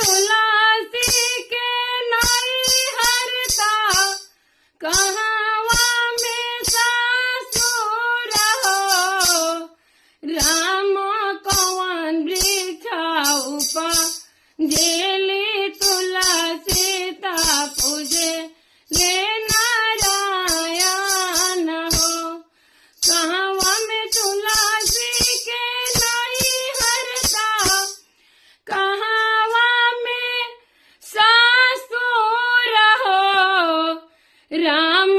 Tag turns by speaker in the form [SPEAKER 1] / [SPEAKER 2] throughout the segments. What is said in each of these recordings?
[SPEAKER 1] तुलसी के नहीं हरता कहवा में ससुर हो। राम कवन वृक्ष जेली तुलसी ता पूजे ले नारायण हो। कहवा में तुलसी के नहीं हरता कहवा में ससुर हो। राम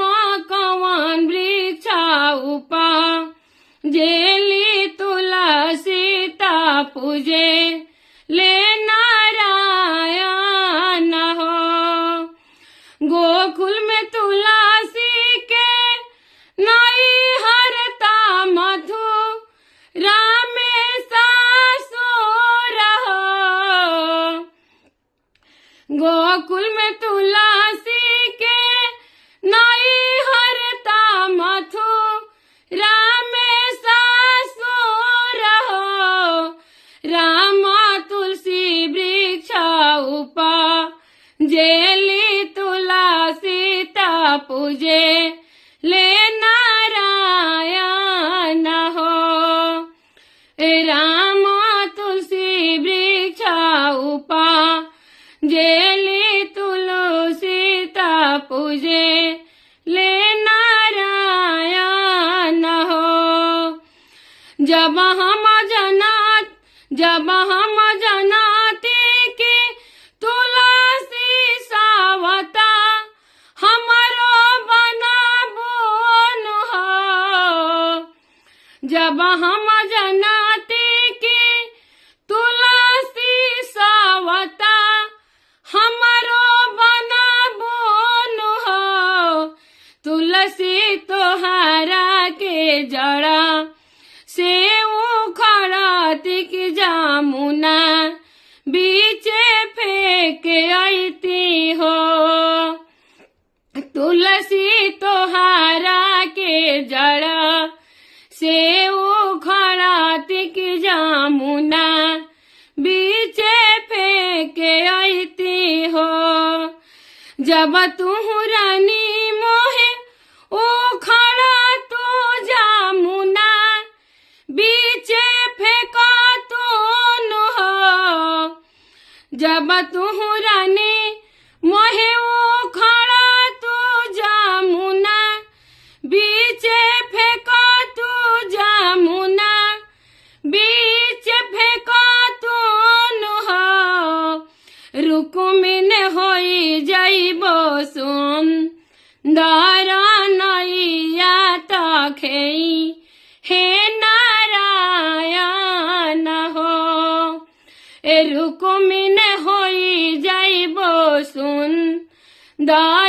[SPEAKER 1] कवन वृक्ष जेली तुलसी ता पूजे ले नारायण हो। गोकुल में तुलसी के नहीं हरता मथुरा में ससुर हो। गोकुल में तुलसी के नहीं हरता मथुरा में ससुर हो। राम तुलसी वृक्ष जेली तुलसी ता पूजे ले नारायण हो। राम तुलसी वृक्ष जेली तुलसी ता पूजे ले नारायण हो। जब हम जनाते कि तुलसी सावता हमरो बनाबोन हो। जब हम जनाते कि तुलसी सावता हमरो बनाबोन हो। तुलसी तोहरा के जड़ा से उखड़ती कि जामुना बीचे फेंक आईती हो। तुलसी तोहरा के जड़ा से उखड़ती कि जामुना बीचे फेंक आईती हो। जब तू रानी मोहे उखड़ा तो जामुना बीचे फेंका तो न हो। जब तू रानी मोहे उखड़ा तो जामुना बीचे फेंका तो जामुना बीचे फेंका तो न हो। रुक्मिन होई जाइबो सुंदर नैया तखेई हे नारायण हो। रुक्मिन होई जाइबो सुंदर